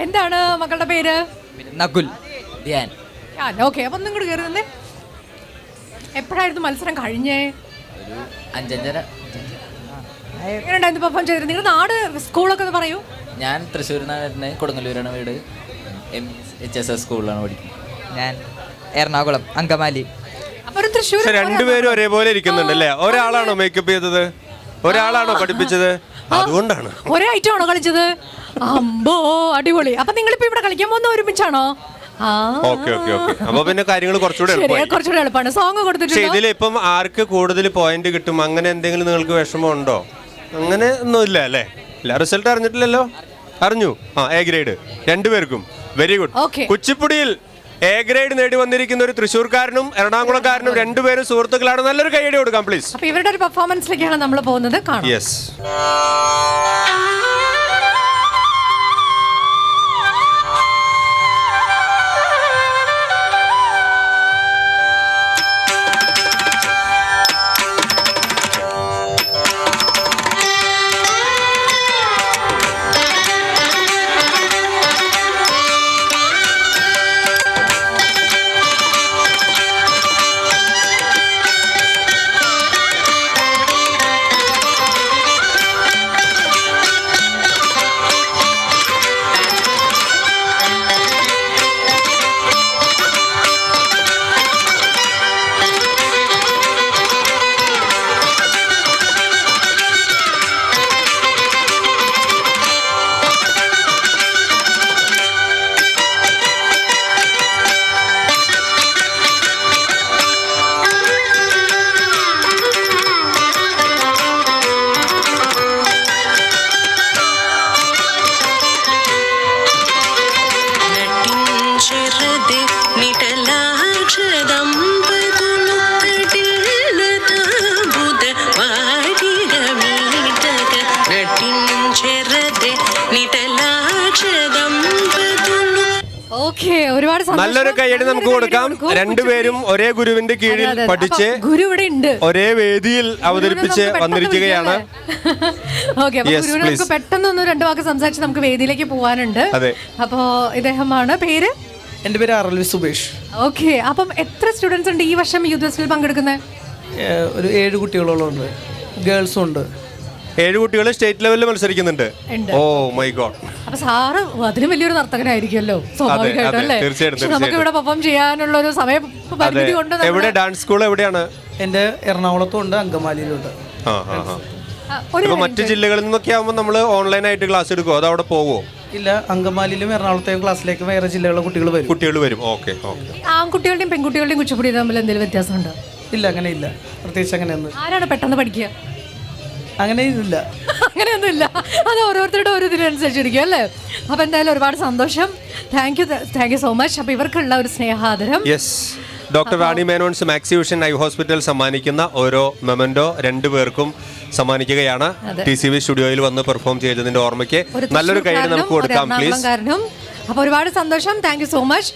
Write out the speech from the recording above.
എന്താണ് മക്കളുടെ പേര്? നകുൽ, ധ്യാൻ. ഓക്കെ, അപ്പം നിങ്ങൾ കയറി നിന്നേ. എപ്പോഴായിരുന്നു മത്സരം കഴിഞ്ഞേ? ഒരു 5:30. എങ്ങനെയുണ്ടായിരുന്നു പെർഫോം ചെയ്തിരുന്നത്? നിങ്ങളുടെ നാട് സ്കൂളൊക്കെ ഒന്ന് പറയൂ. ഞാൻ തൃശ്ശൂരിനാണ്, കൊടുങ്ങല്ലൂരാണ് വീട്. HSS സ്കൂളിലാണ് പഠിക്കുന്നത്. ഞാൻ എറണാകുളം അങ്കമാലി. അപ്പൊ ഒരു തൃശ്ശൂർ രണ്ടുപേരും ഒരേപോലെ ഇരിക്കുന്നുണ്ട് അല്ലേ? ഒരാളാണോ മേക്കപ്പ് ചെയ്തത്? ഒരാളാണോ പഠിപ്പിച്ചത്? അതുകൊണ്ടാണ്. ഒരേ ഐറ്റം ആണോ കളിച്ചത്? അമ്പോ, അടിപൊളി. അപ്പൊ നിങ്ങളിപ്പോ ഇവിടെ കളിക്കാൻ പോകുന്ന ഒരുമിച്ചാണോ? Okay okay okay. അപ്പൊ പിന്നെ കാര്യങ്ങൾ കുറച്ചുകൂടെ കുറച്ചുകൂടെ എളുപ്പമാണ്. സോങ് കൊടുത്തിട്ടുണ്ട്. ഇതിലിപ്പം ആർക്ക് കൂടുതൽ പോയിന്റ് കിട്ടും അങ്ങനെ എന്തെങ്കിലും നിങ്ങൾക്ക് വിഷമം ഉണ്ടോ? അങ്ങനെ ഒന്നുമില്ല അല്ലേ? ഇല്ല. റിസൾട്ട് അറിഞ്ഞിട്ടില്ലല്ലോ? അറിഞ്ഞു. എ ഗ്രേഡ് രണ്ടുപേർക്കും. Very good. കുച്ചിപ്പുടിയിൽ എ ഗ്രേഡ് നേടി വന്നിരിക്കുന്ന ഒരു തൃശ്ശൂർക്കാരനും എറണാകുളംകാരനും രണ്ടുപേരും സുഹൃത്തുക്കളാണ്. നല്ലൊരു കൈയടി കൊടുക്കാം പ്ലീസ്. അപ്പൊ ഇവരുടെ ഒരു പെർഫോമൻസിലേക്കാണ് നമ്മൾ പോകുന്നത്. യെസ്. നല്ലൊരു കൈയടി നമുക്ക് കൊടുക്കാം. രണ്ടുപേരും ഒരേ ഗുരുവിന്റെ കീഴിൽ പഠിച്ച് ഗുരു ഇവിടെ ഉണ്ട്, ഒരേ വേദിയിൽ അവതരിപ്പിച്ച് വന്നിരിക്കുകയാണ്. പെട്ടെന്ന് രണ്ടു വാക്ക് സംസാരിച്ച് നമുക്ക് വേദിയിലേക്ക് പോവാനുണ്ട്. അപ്പോ ഇദ്ദേഹമാണ് പേര്? എന്റെ പേര് RLV സുബേഷ്. ഓക്കെ, അപ്പം എത്ര സ്റ്റുഡൻസ് ഉണ്ട് ഈ വർഷം യൂത്ത് ഫെസ്റ്റിവൽ പങ്കെടുക്കുന്നത്? ഒരു 7 കുട്ടികളോളം ഉണ്ട്. ഗേൾസും ഉണ്ട്. 7 കുട്ടികൾ സ്റ്റേറ്റ് ലെവലിൽ മത്സരിക്കുന്നുണ്ട്. Oh my God. അപ്പൊ സാറ് അതിലും വലിയൊരു നർത്തകനായിരിക്കുമല്ലോ സ്വാഭാവികമായിട്ടും അല്ലേ? നമുക്ക് ഇവിടെ പെർഫോം ചെയ്യാനുള്ള ഒരു സമയം പരിമിതി കൊണ്ട്. എവിടെ ഡാൻസ് സ്കൂൾ എവിടെയാണ്? എന്റെ എറണാകുളത്തും ഉണ്ട്, അങ്കമാലിയിലുണ്ട്. മറ്റു ജില്ലകളിൽ നിന്നൊക്കെ ആവുമ്പോൾ നമ്മൾ ഓൺലൈനായിട്ട് ക്ലാസ് എടുക്കുമോ അതോ അവിടെ പോവോ? ഇല്ല, അങ്കമാലിയിലും എറണാകുളത്തെയും ക്ലാസ്സിലേക്ക് വേറെ ജില്ലകളിലെ കുട്ടികൾ വരും. ഓക്കെ. ആൺകുട്ടികളുടെയും പെൺകുട്ടികളുടെയും കുച്ചിപ്പുടി തമ്മിൽ എന്തെങ്കിലും വ്യത്യാസമുണ്ടോ? ഇല്ല, അങ്ങനെ ഇല്ല. പ്രത്യേകിച്ച് അങ്ങനെയൊന്നും. ആരാണ് പെട്ടെന്ന് പഠിക്കുക? അങ്ങനെയൊന്നുമില്ല. അങ്ങനെയൊന്നുമില്ല. അത് ഓരോരുത്തരുടെ ഓരോ ഇതിനനുസരിച്ചിരിക്കും അല്ലേ? അപ്പൊ എന്തായാലും ഒരുപാട് സന്തോഷം. Thank you so much. അപ്പൊ ഇവർക്കുള്ള ഒരു സ്നേഹാദരം ഡോക്ടർ റാണി മേനോൻസ് മാക്സിവിഷൻ ഐ ഹോസ്പിറ്റൽ സമ്മാനിക്കുന്ന ഓരോ മെമന്റോ രണ്ടുപേർക്കും സമ്മാനിക്കുകയാണ്. TCV സ്റ്റുഡിയോയിൽ വന്ന് പെർഫോം ചെയ്തതിന്റെ ഓർമ്മയ്ക്ക് നല്ലൊരു കൈയ്യടി നമുക്ക് കൊടുക്കാം പ്ലീസ്. അപ്പൊ ഒരുപാട് സന്തോഷം. Thank you so much.